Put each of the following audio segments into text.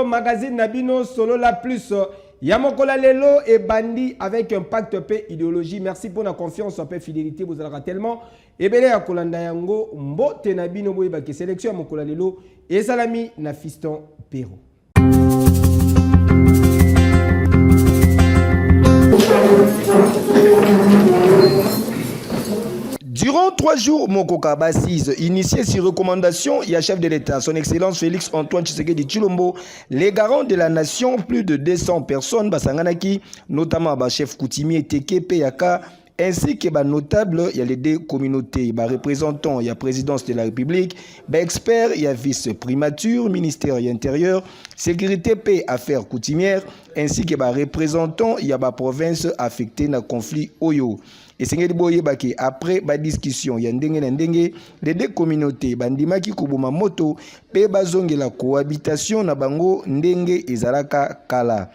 Magazine Nabino Solo la plus Yamokola Lelo et Bandi avec un pacte paix idéologie. Merci pour la confiance, paix fidélité. Vous allez tellement. Et bien, à Kolanda Yango, Mbote Nabino Boyeba qui sélection Yamokola Lelo et Salami na Fiston Perro. Durant 3 jours, Mokoka Bassise, initié sur recommandation, il y a chef de l'État, son Excellence Félix Antoine Tshisekedi Tshilombo, les garants de la nation, plus de 200 personnes, Basanganaki, notamment chef coutumier Teke Peyaka, ainsi que notables, il y a les deux communautés, représentants, il y a présidence de la République, experts, il y a vice-primature, ministère intérieur, sécurité, paix, affaires coutumières, ainsi que représentants, il y a province affectée dans le conflit Oyo. Et c'est que après la discussion, il y a les deux communautés, bandimaki kubuma moto, pe bazonge la cohabitation na bango ndenge ezalaka kala.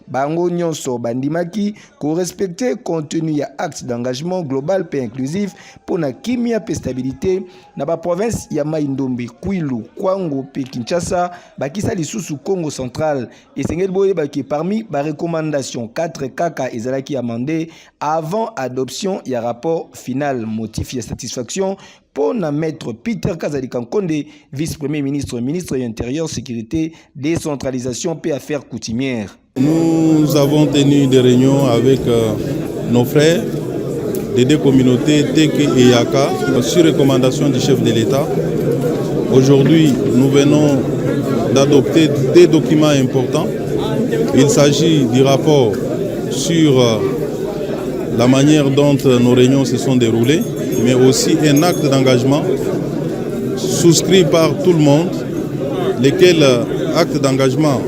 Bango Nyonso Bandimaki, ko respecter contenu ya acte d'engagement global et inclusif pour na kimia pe stabilité na ba province ya Mai-Ndombe, Kwilu, Kwango pe Kinshasa, bakisa lisusu Congo central et sengel boye baki parmi ba recommandation 4 kaka ezalaki amendé avant adoption ya rapport final motif ya satisfaction pour na maître Peter Kazadi Kankonde, vice-premier ministre, ministre de l'Intérieur, sécurité, décentralisation et affaires coutumières. Nous avons tenu des réunions avec nos frères des deux communautés Teke et Yaka sur recommandation du chef de l'État. Aujourd'hui, nous venons d'adopter des documents importants. Il s'agit du rapport sur la manière dont nos réunions se sont déroulées, mais aussi un acte d'engagement souscrit par tout le monde, lequel acte d'engagement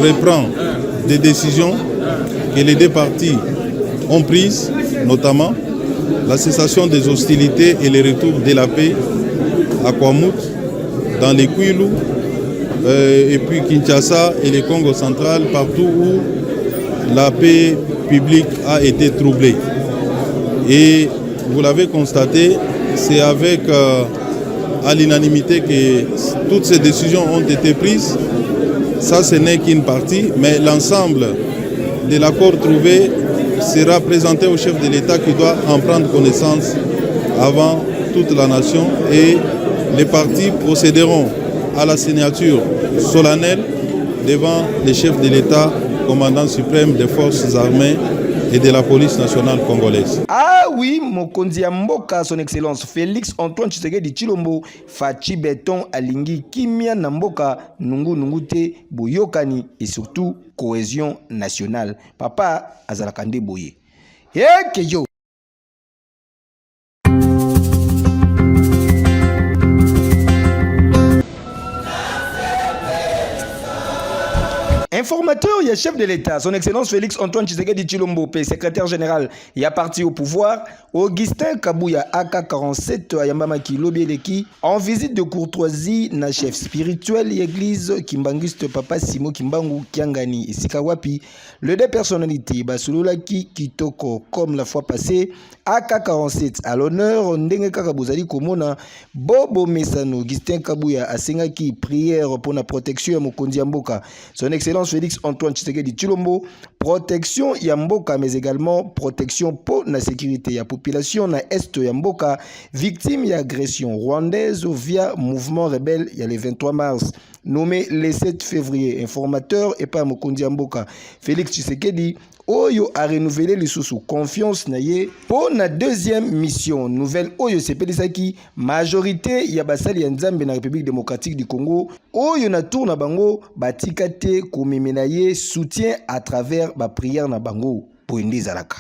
reprend des décisions que les deux parties ont prises, notamment la cessation des hostilités et le retour de la paix à Kwamut, dans les Kwilu, et puis Kinshasa et le Congo central, partout où la paix publique a été troublée. Et vous l'avez constaté, c'est avec à l'unanimité que toutes ces décisions ont été prises. Ça, ce n'est qu'une partie, mais l'ensemble de l'accord trouvé sera présenté au chef de l'État qui doit en prendre connaissance avant toute la nation et les partis procéderont à la signature solennelle devant les chefs de l'État, commandant suprême des forces armées et de la police nationale congolaise. Ah oui, Mokonzi ya Mboka, son Excellence Félix Antoine Tshisekedi Tshilombo, Fachi Beton Alingi Kimia na Mboka, Nungu Nungute, Boyokani et surtout cohésion nationale. Papa Azalakande Boye. Keyo. Informateur, il y a chef de l'État, son Excellence Félix Antoine Tshisekedi Tshilombo, secrétaire général, il y a parti au pouvoir, Augustin Kabouya, AK-47, Ayambamaki Lobieleki, en visite de courtoisie, na chef spirituel, l'église Kimbangiste Papa Simo Kimbangu Kiangani et Sikawapi, le des personnalités, Basululaki Kitoko, comme la fois passée, AK-47 à l'honneur, Ndenge Kakabuzali Komona, Bobo Mesano, Augustin Kabouya, Asengaki, prière pour la protection à Mokondi Amboka, son Excellence Félix Antoine Tshisekedi Tshilombo, protection Yamboka, mais également protection pour la sécurité. La population na Est Yamboka, victime d'agression rwandaise via mouvement rebelle, il y a le 23 mars, nommé le 7 février. Informateur et pas Mokondi Amboka. Félix Tshisekedi, Oyo a renouvelé le sous confiance naye pour la deuxième mission. Nouvelle Oyo Sepelisaki, majorité Yabasali Nzambe na République démocratique du Congo. Oyo na tour na bango, batikate komemenaye soutien à travers ba prière na bango pour indi zalaka.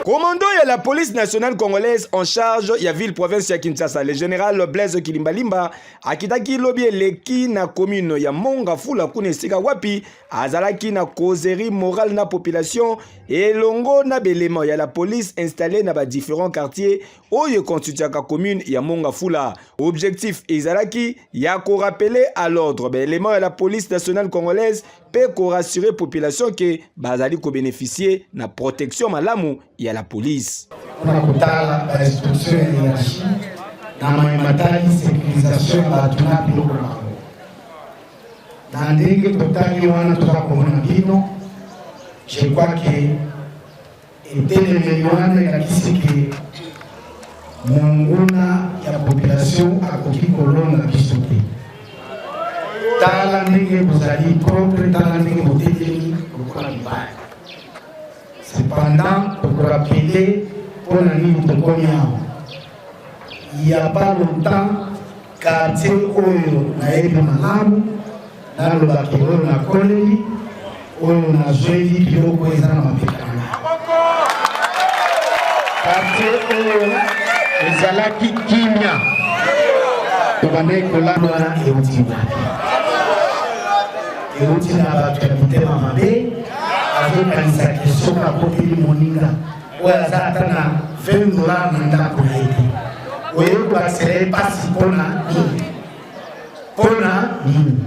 Commando de la police nationale congolaise en charge ya ville province ya Kinshasa, le général Blaise Kilimbalimba akitaki lobi leki na commune ya Mongafula kuna esika wapi azalaki na causerie morale na population et longo na belema ya la police installé na ba différents quartiers oyo constituaka commune ya Mongafula. Objectif ezalaki ya ko rappeler à l'ordre l'élément ya la police nationale congolaise peut ko rassurer population que bazali ko bénéficier na protection malamu ya la police. On a kutala la instruction ya hiérarchie na maimatali sécurisation ya tuna biloko mako. Na ndenge totali wana tukakomona bino, je crois que eteleme wana ya kisiki monguna ya population akoki kolonga bisote. Tala ndenge bozali propre, tala ndenge botelemi lokola libaya. Cependant, pour rappeler, pour la nuit de Konyao, il n'y a pas longtemps, quartier Oyo na Ebi Malamu, dans le Bakiro na Koleli, Oyo na Joeli, Biloko Ezana Mapekana. Quartier Oyo, Ezalaki Kimia, Tobane Kolamana et Outina. Et Outina va te habiter Mamabe. Azokanisa kisoka kopili moninga oya zata na $20 na ndako na ete oyo basere pasi pona nini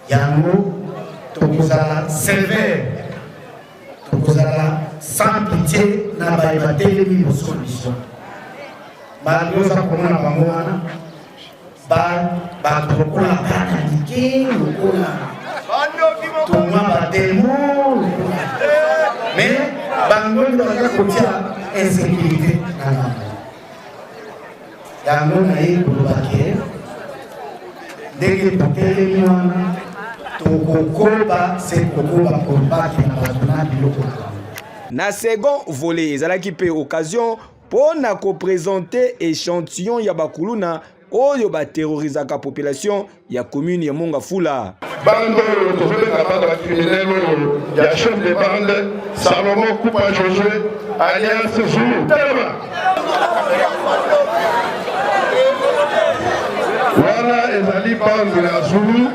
yango tokozala sévère tokozala sans pitié na batelemi solution bayoza komona bango wana batokola bana like lokola Touma batemo, mais bango ndoka kotia insécurité na ngambo. Yango na ye kolobake, ndenge totelemi wana, tokokoba se kokoba kolobake na bato na biloko na bango. Na second volet, ezalaki pe occasion pour na ko présenter échantillon ya bakuluna oyo ba terrorisaka population ya commune ya Mongafula. Bande tozobenga bande criminel ya chef de bande Salomon Kupa Josué alias Zulu Telema. Voilà ezali bande ya Zulu.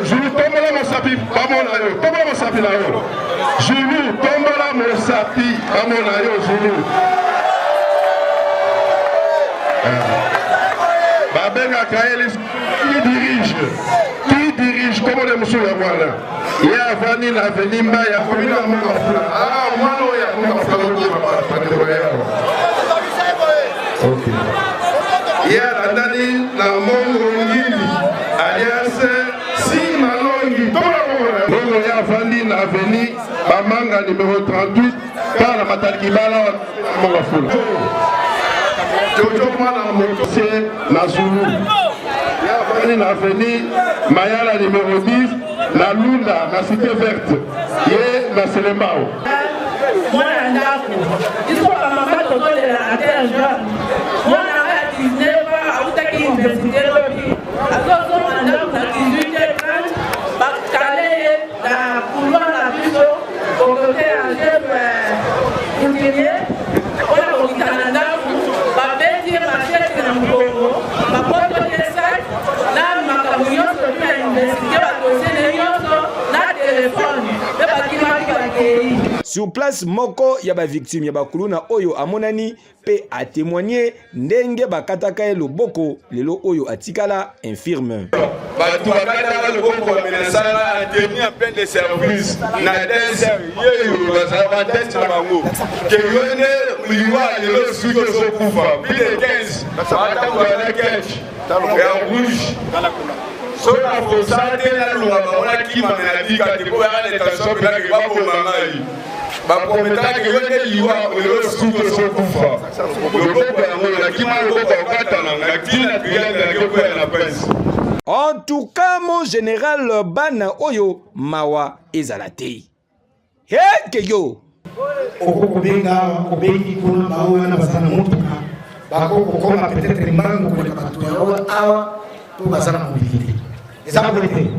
Zulu tombola mosapi bamona yo. Tombola mosapi na yo. Zulu tombola mosapi bamona yo Zulu. Babenga Kaelis qui dirige comme les monsieur ya Rwanda. Il y a Vani la Venimba ya commune ya Mongafula. Ah, mwano ya Mongafula OK. Il y a Dani la Mongongini alias Simalongi. Bongo ya Vani la Veni Bamanga numéro 38 par la Matalkibala Mongafula. Jojo mwana motosie na Zulu. Ya Vani na Veni Mayala numéro 10 na Lunda na Cité Verte. Ye na Selembao. Mwana ndako. Isko pa mama toto de la terre jaune. Mwana a 19 ans, autaki université. sur place moko ya ba victime ya bakuluna oyo amonani pe a témoigné ndenge bakataka ye loboko lelo oyo atikala infirme. Bato bakataka loboko menesala a tenir en plein de service na test yeyo bazala test na bango ke yone liwa lelo suko so kufa plus de 15 bata bana catch ya rouge so la fosate na luwa bana ki mamela dika te ko ya l'état bi na ke ba ko mamali ba promettra que yone liwa lelo suko so kufa loboko ya mo la ki ma loboko kata na ngakina tuyanga ke ko ya la presse. En tout cas, mon général Bana Oyo Mawa Ezalate. Hey, Keyo! Okubenga, obengi kuna baoya na basana mutuka. Bako kokoma peut-être mbangu kwa batu ya awa to basana mobilité. Eza mobilité.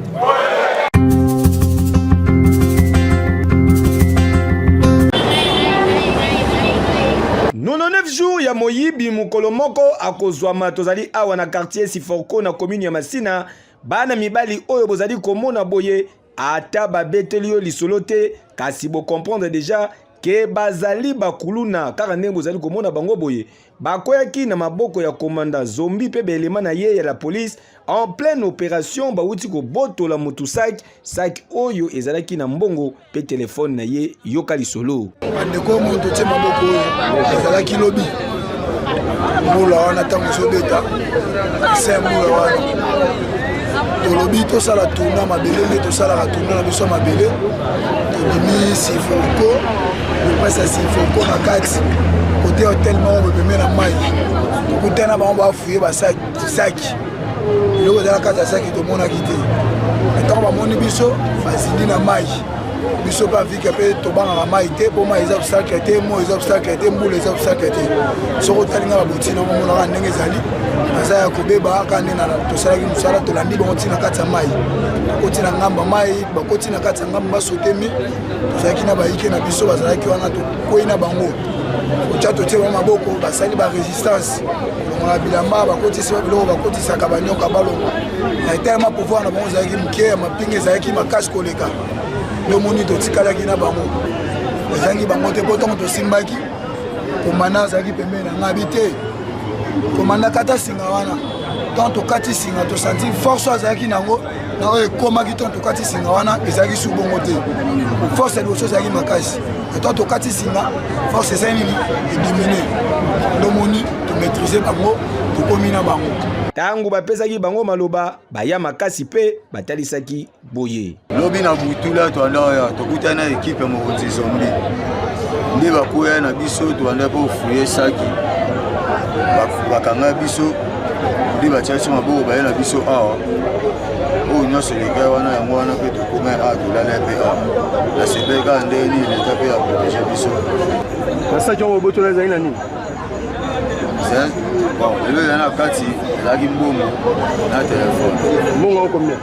Nous 9 jours ya moyibi mukolo moko akozwama tozali awa na quartier Siforko na commune ya Masina bana mibali oyo bozali komona boye ata babeteli yo lisolo te kasi bo comprendre déjà ke bazali bakuluna kaka ndenge bozali komona bango boye bakoyaki na maboko ya komanda Zombi pe belema na ye ya la police en pleine opération bauti ko botola mutu sac oyo ezalaki na mbongo pe telefone na ye yoka lisolo andeko moto te maboko oyo ezalaki lobi mbula wana ntango sobeta se mbula wana tolobi tosala tourna mabele nde tosalaka tourna na biso mabele tobimi Siforko bopesa Siforko na kati kote hotel moko bopeme na mai tokutana bango bafuye basaki biloko ezala kati ya saki tomonaki te ntango bamoni biso bazindi na mai biso mpe afrika mpe tobangaka mai te mpo mai eza obstacle te mo eza obstacle te mbula eza obstacle te soki otalinga babotina omonaka ndenge ezali aza ya kobeba aka nde tosalaki mosala tolandi bango ntina kati ya mai tokoti na ngamba mai bakoti na kati ya ngamba basotemi tozalaki na bayike na biso bazalaki wana tokwei na bango otya totie bango maboko basali barésistance kolongola bilamba bakotisa biloko bakotisaka banyoka balongo na etalema pouvoir na bango ezalaki moke ya mapinga ezalaki makasi koleka lomoni totikalaki na bango ezangi bango te po ntongo tosimbaki komanda azalaki pembeni na ngabi te komanda kata singa wana ntongo tokati singa tosanti force azalaki nango naoyo ekomaki ntongo tokati singa wana ezalaki su bongo te force ya liboso ezalaki makasi ntongo tokati singa force ezali nini edimine lomoni tomaîtrise bango tokomi na bango tangu bapesaki bango maloba baya makasi pe batalisaki boye lobi na butula toanda tokutana na ekipe mokonzi Zombi nde bakoya na biso toanda po fuye saki bakanga biso nde batiaki maboko baye na biso awa oyo nyonso leka wana yango wana mpe tokoma awa tolala mpe awa nasepeli kaka nde nini leta mpe ya protege biso basaki yango botola ezali na nini lelo ezali na kati ezalaki mbongo na telefone mbongo yango combien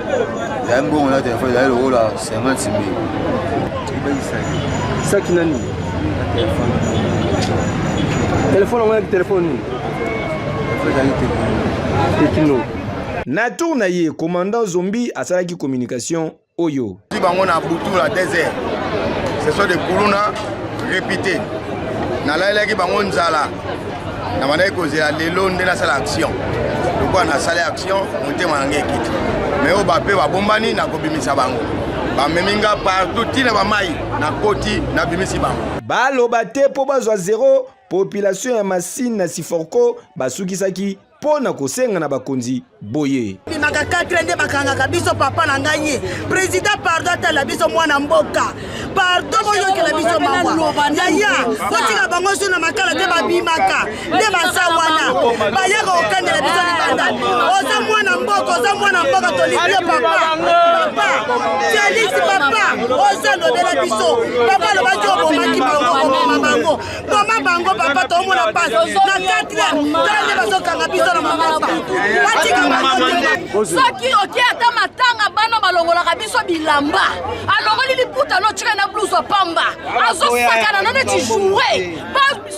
ezali mbongo na telefone ezali lokola 50 000 saki na nini telefone yango yaki telefone nini tekino na tour na ye commandant Zombi asalaki communication oyo ti bango na butu la désert ce sont des kuluna répétés nalalaki bango nzala na bandaki kozela lelo nde nasala action lokwa nasala action motema nange ekiti me oyo bape babombani nakobimisa bango bameminga partout tina bamai nakoti nabimisi bango baloba te mpo bazwa zero population ya Masina na Siforko basukisaki mpo na kosenga na bakonzi boye bimaka 4 nde bakangaka biso papa na ngai président pardon atala biso mwana mboka pardon boyokela biso mawa yaya kotika bango so na makala te babimaka nde basa wana bayaka okandela biso libanda oza mwana mboka tolipie papa Félix papa oza lobela biso papa lobaki obomaki bango boma bango papa tomona pasi na 4 tande bazokanga biso na mabasa soki oki ata matanga bana balongolaka biso bilamba alongoli liputa notika na blues pamba azosakana na neti joue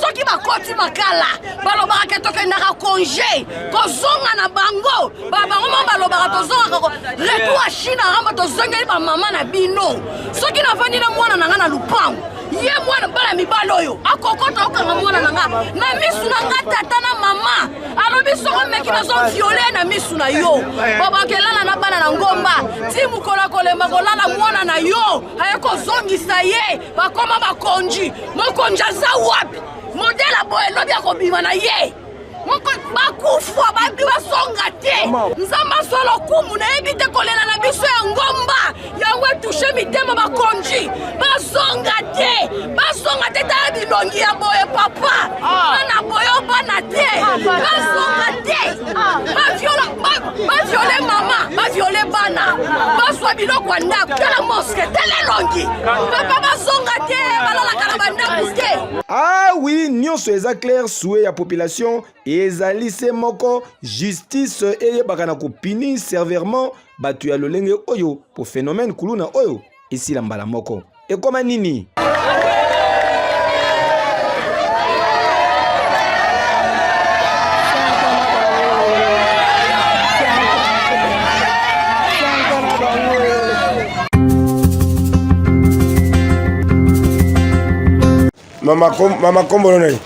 soki bakoti makala balobaka ke tokendaka congé kozonga na bango bango mo balobaka tozongaka retour a Chine aramba tozongeli bamama na bino soki navandi na mwana na nga na lupango ye mwana bana mibali oyo akokota okanga mwana nanga na misu nanga tata na mama alobi soko meki nazo viole na misu na yo babakelala na bana na ngomba ti mukola kolemba kolala mwana na yo ayekozongisa ye bakoma bakonji mokonji aza wapi modela boye lobi akobima na ye bakufwa babi basonga te nzamba solo kumu na yebi te kolela na biso ya ngomba yango etushe mitema bakonji basonga te tala bilongi ya boye papa bana boye obana te basonga te baviole mama baviole bana baswa biloko ya ndako tala moske tala elongi papa basonga te balalaka na bandako te. Ah oui, nyonso eza clair souhait ya population ezali se moko justice eyebaka na kopini sévèrement bato ya lolenge oyo po phénomène kuluna oyo esila mbala moko ekoma nini. Mama kombo nani?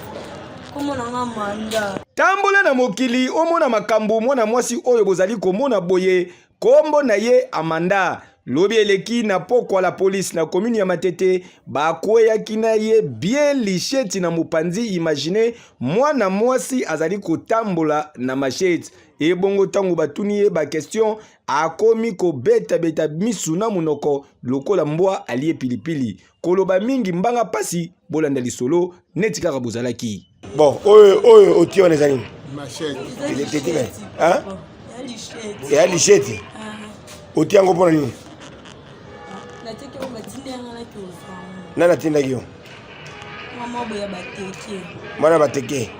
Kombo nanga Manda. Tambola na mokili omona makambo mwana mwasi oyo bozali komona boye kombo na ye Amanda. Lobi eleki na pokwa la police na commune ya Matete bakweyaki na ye bien licheti na mopanzi. Imagine mwana mwasi azali kotambola na machete ebongo tango batuni ye ba question akomi ko beta misu na munoko lokola mbwa aliye pilipili koloba mingi mbanga pasi bolanda lisolo neti kaka bozalaki. Bon, oyo otio na zani machete ile tetime hein ya licheti otio ngo pona nini nana tinda kiyo mama boya bateke mwana bateke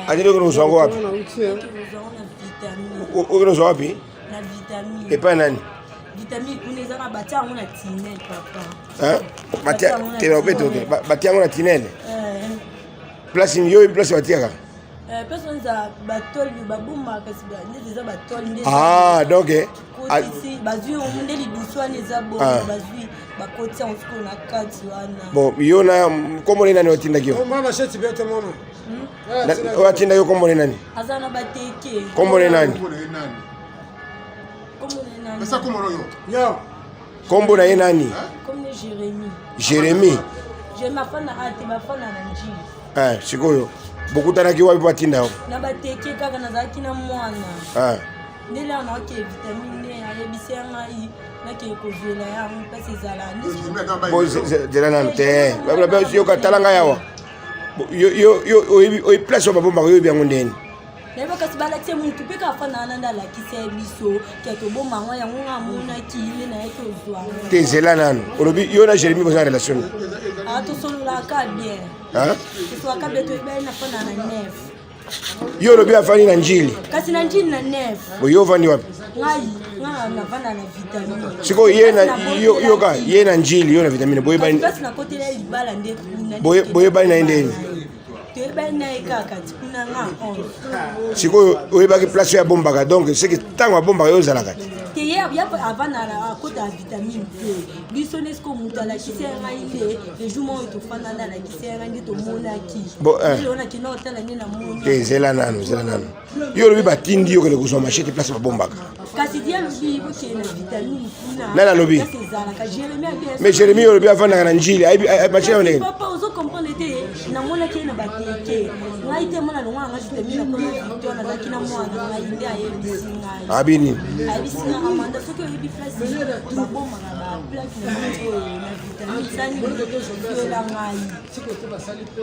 ajele ko nzongo wapi o nzongo wapi na vitamine epa nani vitamine kuneza na batia ngo na tinel papa hein batia tena obeto batia ngo na tinel place yo place batia personne za batol babuma kasi ba ndeza batol ndeza donc ici bazui ondeli duswani za bo bazui bakoti en fiko na kati wana bon yo na kombo nani otinda kiyo mama sheti bete mono otinda yo kombo nani azana bateke kombo nani Esa kombo yo kombo na ye nani kombo Jérémy mafana ate bafana na njili sikoyo bokutanaki wapi batinda yo na bateke kaka nazalaki na mwana ndele anaoke vitamine ayebisi ya ngai nake kozwela yango mpasi ezala zela nanu te yoka tala ngai awa oyi place oyo babombaka oyebi yango ndeni nayeba kasi balatie mutu mpe kafana nanda alakisa ye biso ke tobomba ngo yango nga amonaki nde nayaki ozwa te zela nanu olobi yo na Jérémy boza relation tosololaka bien tosololaka bien toyebali nafana na nef yo olobi afani na njili kasi na njili na nef yo ovandi wapi ngai navanda na vitamine siko yoka ye na njili yo na vitamine boyebani nakotela libala nde boyebani na ye ndeni toyebani na ye kaka tikuna nga 11 sikoyo oyebaki place ya bombaka donc seki ntango abombaka yo ozalaka te ye avanda akota ya vitamine te biso nesiko moto alakisi ya ngai nde lejour moko tofanda nde alakisi ya ngai nde tomonaki elonaki na otala nde na moni te zela nanu yo olobi batindi yo kele kozwa machete place babombaka kasi dia lobi okeye na vitamine kuna nani alobi ezalaka mais Jérémy olobi afandaka na njili machete ya ndenge papa ozo comprendre te namonaki ye na bateke ngai te mona nongo anga vitamine nakoma victoire nazalaki na mwana ngai nde ayebisi ngai abini ayebisi ngai Amanda soki oyebi place babomaka baplake na oyo na vitamine sani yola ngai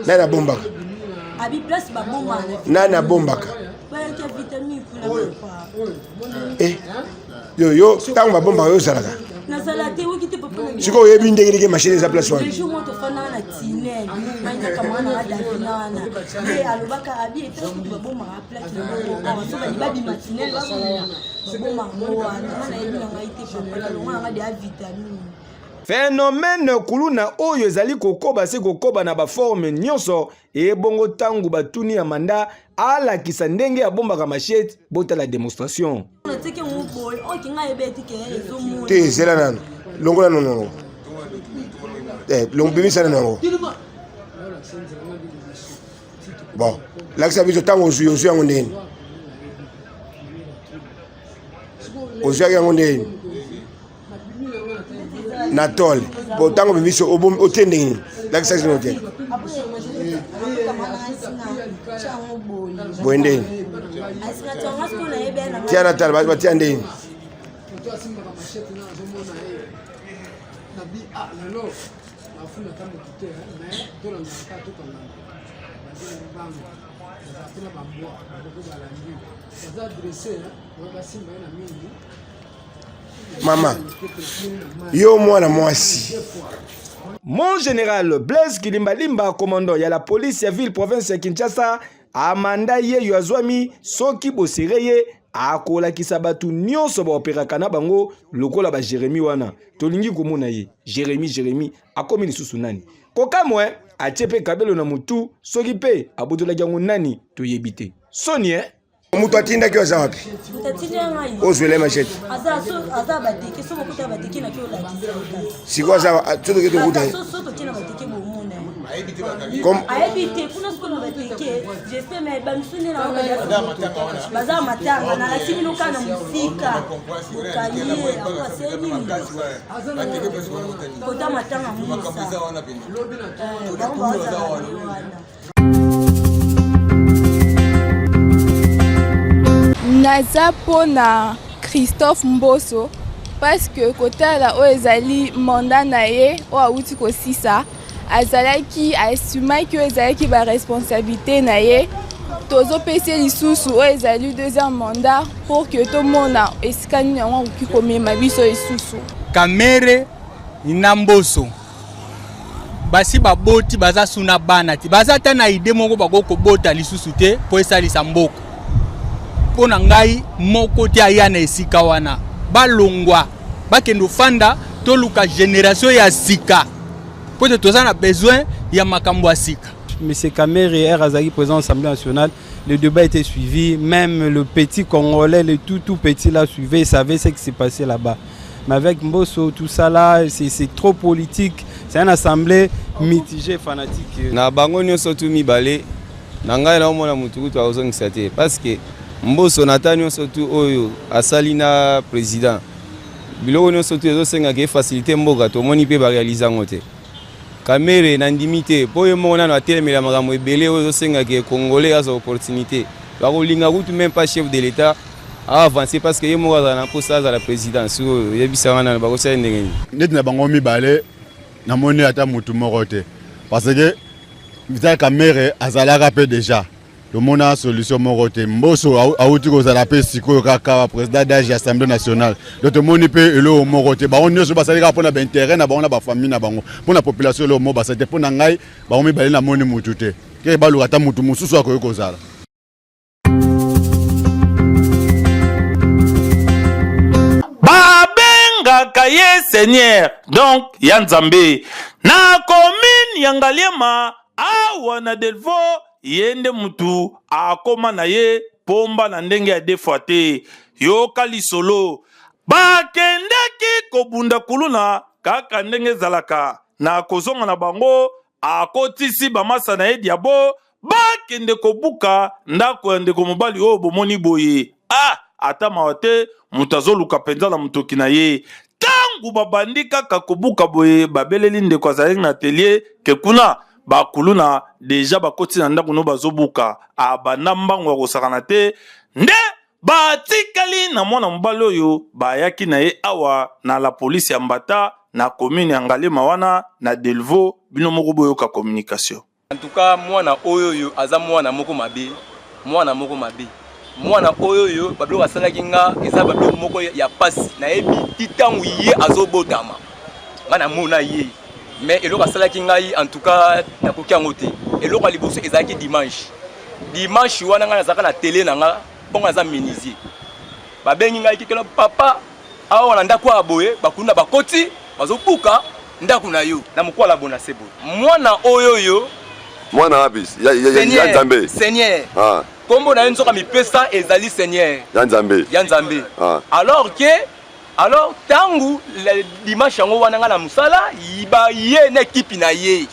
nani abombaka abi place babomaka nani abombaka bayaki vitamine kuna yo ntango babombaka yo ozalaka nazala te oki te papa sikoyo oyebi ndenge ndenge machine eza place wana lejour moko tofandaka na tinel mainaka mwana nga davina wana nde alobaka abi etango babomaka plake na bango so bali babima tinel babomaka ngo wana wana yebi na ngai te papa nalongo nanga de avitamine phénomène kuluna oyo ezali kokoba se kokoba na baforme nyonso ebongo tangu batuni ya Manda alakisa ndenge abombaka machete botala démonstration te zela nanu longola nono longo bimisa nango Bon, là que ça veut dire tant aux yeux en ondine. Aux yeux en ondine. Natol. Bon, tant qu'on vit sur au tending. Là que ça veut dire. Boindine. Tiens Natal, va tiens ndine. Maman, yo mwana mwasi. Mon général Blaise Kilimbalimba, commandant ya la police ya ville province ya Kinshasa, amanda ye yo azwami soki bosereye akolakisa batu nyonso baoperaka na bango lokola ba Jérémy wana. Tolingi komona ye Jérémy akomi lisusu nani. Kokamwe achepe kabelo na mutu soki pe abotolaki yango nani toyebite. Soni Mutu atinda kyo za wapi? Ozwele machete. Aza batiki so bokuta batiki na kyo la kisa. Siko za tuto keto kuta. So tina batiki bomuna. Comme aebite kuna siko na batiki. J'espère mais bamsuni na baza matanga na lakini lokana musika. Ukaliye akwa seni. Kota matanga musa. Naza pona Christophe Mboso parce que côté la ezali mandat na ye o auti ko sisa azalaki assumé que ezalaki ba responsabilité na ye tozo pese lisusu o ezali deuxième mandat pour que tout monde esikani yango ki komema biso lisusu Kamere ina Mboso basi baboti baza suna bana ti baza ta na ide moko bakoko bota lisusu te po esalisa mboko pona ngai moko ti aya na esika wana balongwa bakendo fanda toluka génération ya sika po te toza na besoin ya makambo ya sika. Monsieur Kamere et Razaki président de l'Assemblée nationale, le débat était suivi, même le petit Congolais, le tout petit là suivait, il savait ce qui s'est passé là-bas. Mais avec Mboso, tout ça là, c'est trop politique, c'est une assemblée mitigée, fanatique. Na bango nyonso tu mibale, na ngai na omona mutukutu azongisa te parce que Mboso Natanio surtout oyo asali na président biloko nyonso tu ezosenga ke facilité mboka tomoni pe ba réaliser ngo te. Kamere na ndimité po yo mona na telemela makambo ebele oyo ezosenga ke congolais azo opportunité bakolinga kutu même pas chef de l'état a avancer parce que yemo za na poste za la présidence oyo yebisa wana bakosala ndenge neti na bango mibale na moni ata mutu moko te parce que Vital Kamere azalaka pe déjà le monde a solution morote Mboso auti ko za la pe siko kaka président d'âge Assemblée nationale donc moni pe elo morote ba on nyoso ba salika pona ba intérêt na ba on na ba famille na bango pona population le mo ba sa te pona ngai ba on mi ba na moni mutu te ke ba lu ata mutu mususu akoyo ko zala babengaka ye Seigneur donc ya Nzambe na commune ya Ngaliema awa na Delvo yende mutu akoma na ye pomba na ndenge ya defoate yoka lisolo bakendeki kobunda kuluna kaka ndenge zalaka na kozonga na bango akotisi bamasa na ye diabo bakende kobuka ndako ya ndeko mobali oyo bomoni boye ata mawate mutu azoluka penza na mutoki na ye tangu babandi kaka kobuka boye babeleli ndeko azali na atelier ke kuna bakuluna deja bakoti na ndako no bazobuka abanda mbango ya kosakana te nde batikali na mwana mobali oyo bayaki na ye awa na la polisi ya Mbata na commune ya Ngaliema wana na Delvo bino moko boyoka communication. En tout cas mwana oyo aza mwana moko mabe mwana oyo bablo basalaki nga eza bablo moko ya pasi na yebi titangu ye azobotama ngana mona ye mais eloko asalaki ngai en tout cas nakoki yango te eloko liboso ezalaki dimanche wana ngai nazalaka na télé na nga mpongo aza menisier babengi ngai kikelo papa awa na ndako ya boye bakunda bakoti bazobuka ndako na yo na mokwala bona sebo mwana oyo mwana abis ya Nzambe Seigneur kombo na nzoka mipesa ezali Seigneur ya Nzambe alors tangu le dimanche yango wana nga na musala yiba ye na ekipi na ye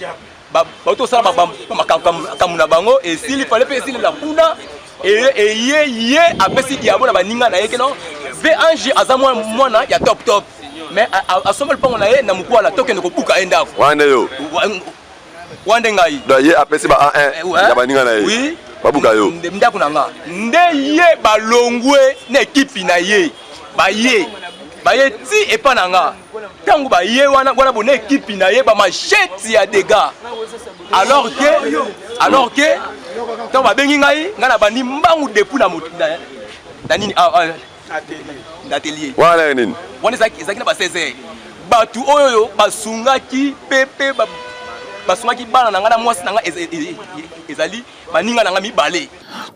bautosala makambo na bango esili fale mpe esili na kuna ye apesi diabo na baninga na ye keno VANG aza mwana ya top mais asomba lupango na ye na mokwala tokende kobuka ye ndako wane yo wande ngai ye apesi ba A1 ya baninga na ye babuka yo ndako na nga nde ye balongwe na ekipi na ye baye ti epa na nga ntango baye wana bona ekipi na ye bamasheti ya dega alors que ntango babengi ngai na bandi mbangu depu na nini atelier wana nini wana ezalaki na ba 16 batu oyo basungaki pepe basungaki bana na nga na mwasi na nga ezali baninga na nga mibale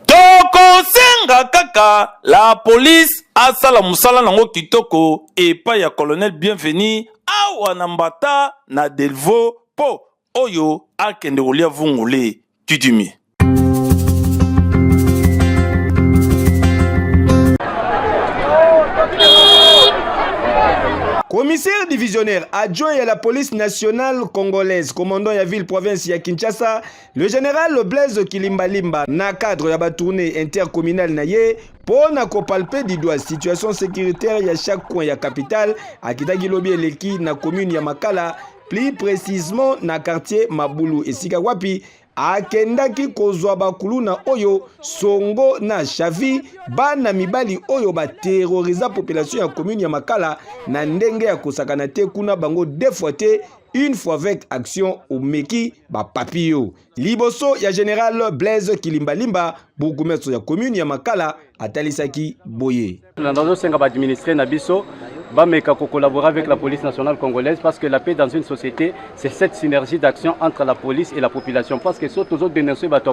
tokosenga kaka la police asala musala nango kitoko epai ya colonel Bienvenu awa na mbata na Delvaux po oyo akende kolia vungule tudimi. Commissaire divisionnaire adjoint à la police nationale congolaise, commandant ya ville province ya Kinshasa, le général Blaise Kilimbalimba na cadre ya ba tournée intercommunale na ye pour na kopalpe di doigt situation sécuritaire ya chaque coin ya capitale akitaki lobi eleki na commune ya Makala, plus précisément na quartier Mabulu esika wapi akendaki kozwa bakulu na oyo songo na shavi bana mibali oyo baterroriza population ya commune ya Makala na ndenge ya kosakana te kuna bango deux fois te une fois avec action omeki ba papio liboso ya général Blaise Kilimbalimba bourgmestre ya commune ya Makala atalisaki boye Nando senga ba administrer na biso Bameka collaborer avec la police nationale congolaise parce que la paix dans une société, c'est cette synergie d'action entre la police et la population. Parce que surtout aux autres dénoncés, baza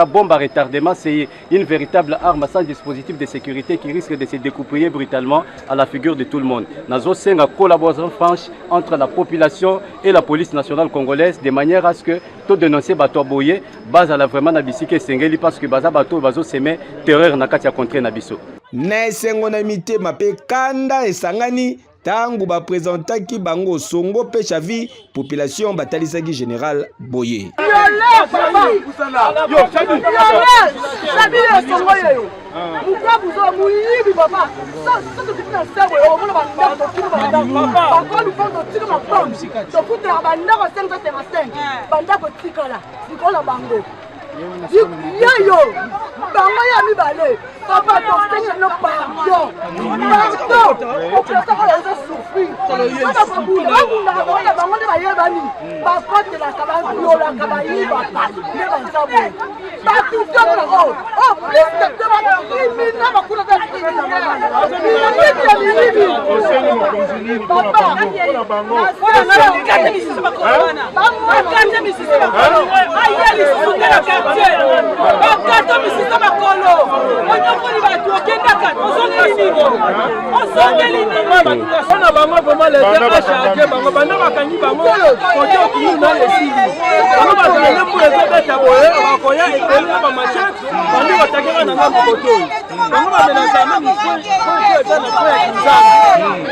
bombe à retardement, c'est une véritable arme sans dispositif de sécurité qui risque de se découper brutalement à la figure de tout le monde. Nazo senga collaboration franche entre la population et la police nationale congolaise de manière à ce que tout dénoncé batoboye base à la vraiment nabisike sengeli parce que baza bato bazo semer terreur na kati ya contre nabiso. Na esengo na mite mape kanda esangani tangu ba présentaki bango songo pe chavi population batalisaki général Boye. Yo, bango ya mibale, papa tostenga no pardon. Pardon, on a souffrir. On a bango de bayebani. Ba kote la kaba yola kaba yiba pa. Ne ba nzabo. Ba tout oh, please de ba mi na ba kula ta. Papa, bango. Kande misisi ba korona. Kande misisi ba korona. Ayeli sungela Bakato misisa bakolo. Onyokoli batu okendaka. Osongeli nini. On bango vraiment les achats bango banda bakangi bango kote okuna lesili. Bango bazana pour les beta boye bakoya ekeli ba machete. Bandi batakela na ngambo kotoyi. Bango bamenaza même ko eza na ko ya kinzana.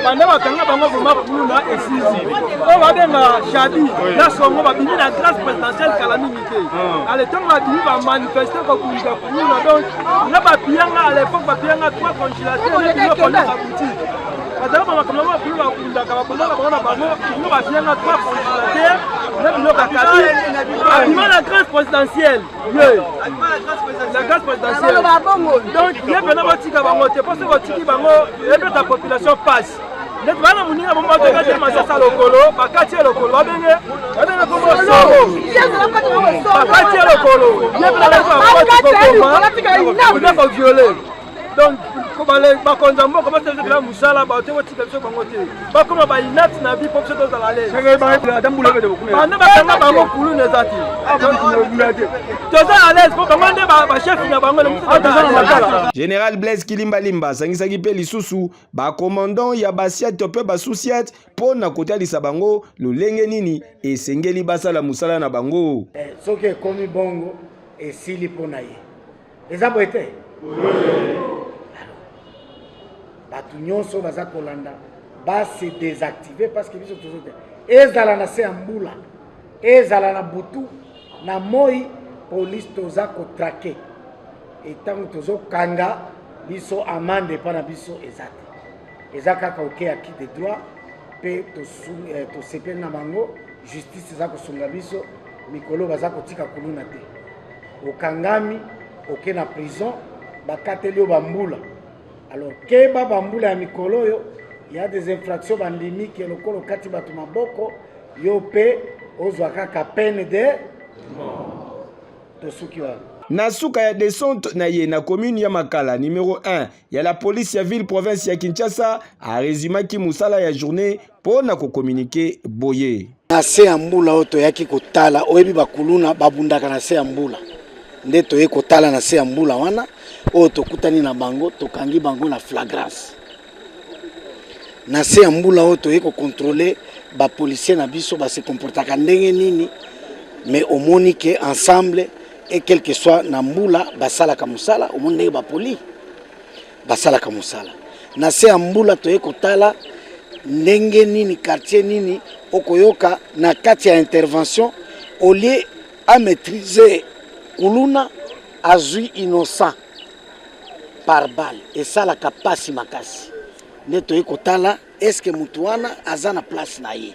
Banda bakanga bango vraiment kuna esili. O babenga Shadi na songo babini na grâce présidentielle calamité. Ale tonga di ba manifester ko kuliga kuna donc na ba pianga à l'époque ba pianga 3 congélateurs et puis on a ba boutique. Adama ba kamama kula kunda ka ba kula ba na bango no ba pianga 3 congélateurs na bino ka kabi. Abima la grâce présidentielle. La grâce présidentielle. Donc il y a vraiment tika bango te parce que tiki bango et puis ta population passe. Les bana munina bomba de gade masasa lokolo bakati lokolo babenge ko solo bakati lokolo yebla la ko violer donc ba konza mboko ba tele la musala ba te wotika biso bango te ba koma ba inat na bi popso to la lez ba dambula be beaucoup na ba tanga bango kulu nezati toza à l'aise pour commander ba chef na bango na Général Blaise Kilimbalimba sangisaki pe lisusu ba commandant ya basiate pe ba souciate po na kotalisa bango lolenge nini esengeli basala musala na bango soki komi bongo esili pona ye eza boete batu nyonso baza kolanda ba se désactiver parce que biso tozote ezala na se ambula ezala na butu na moi police toza kotrake etango tozokanga biso amande epa na biso eza te eza kaka oke acquis de droit mpe tosepeli na bango justice eza kosunga biso mikolo baza kotika kuluna te okangami oke na prison bakateli yo bambula alors keba bambula ya mikolo oyo ya des infractions bandimiki lokolo kati bato maboko yo mpe ozwa kaka peine de tosuki wana na suka ya descente na ye na commune ya Makala numéro 1 ya la police ya ville province ya Kinshasa a résumé ki musala ya journée pour na ko communiquer boye na se ya mbula oyo toyaki kotala oyebi bakuluna babundaka na se ya mbula nde toye kotala na se ya mbula wana oyo tokutani na bango tokangi bango na flagrance na se ya mbula oyo toye kokontrole bapolisier na biso base comportaka ndenge nini mais omoni ke ensemble et quel que soit na mbula basalaka musala omoni ndenge bapoli basalaka musala na se ya mbula toye kotala ndenge nini quartier nini okoyoka na kati ya intervention au lieu à maîtriser kuluna azui innocent par balle et ça la kapasi makasi ne toye kotala est-ce que mutu wana aza na place na ye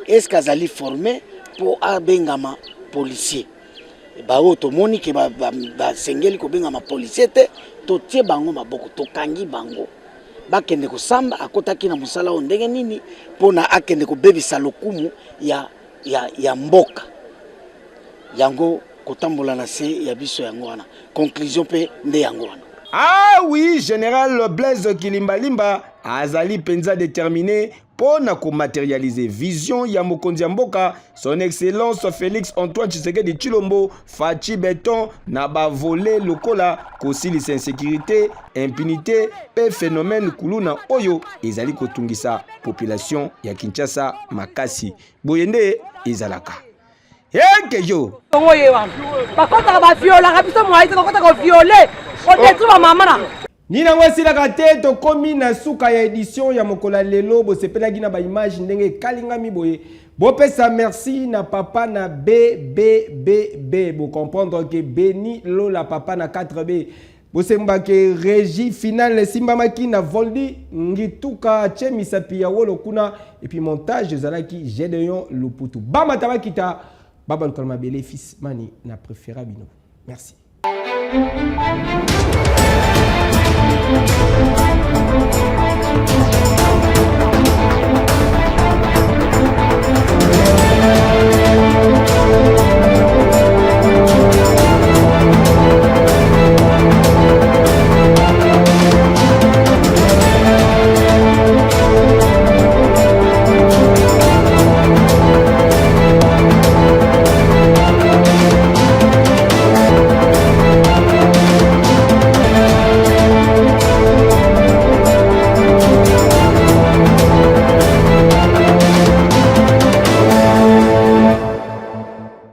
est-ce que azali formé pour abengama policier bao tomoni ke basengeli kobengama policier te totie bango maboko tokangi bango bakende kosamba akotaki na musala o ndenge nini pona akende kobebisa lokumu ya mboka yango kotambola na se ya biso yango wana conclusion pe nde yango wana. Ah oui, général Blaise Kilimbalimba azali penza déterminé pour na ko matérialiser vision ya mokonzi mboka son excellence Félix Antoine Tshisekedi Tshilombo faci béton na ba volé lokola kosilisa insécurité impunité pe phénomène kuluna oyo ezali kotungisa population ya Kinshasa makasi boyende ezalaka yo Kongo yewan bakota ba viola kabisa mwaite bakota ko violer o détruire maman na Nina mwesila kate to komi na suka ya édition ya mokola lelo bo sepelaki na ba image ndenge kalinga miboye bo pesa merci na papa na BBBB bo comprendre que Beni Lola papa na 4B bo semba ke régie finale simba maki na Voldi ngituka chemisa pia wolo kuna et puis montage zalaki Gédéon Luputu bama tabakita baba lukalma bele fils mani na préférabino merci.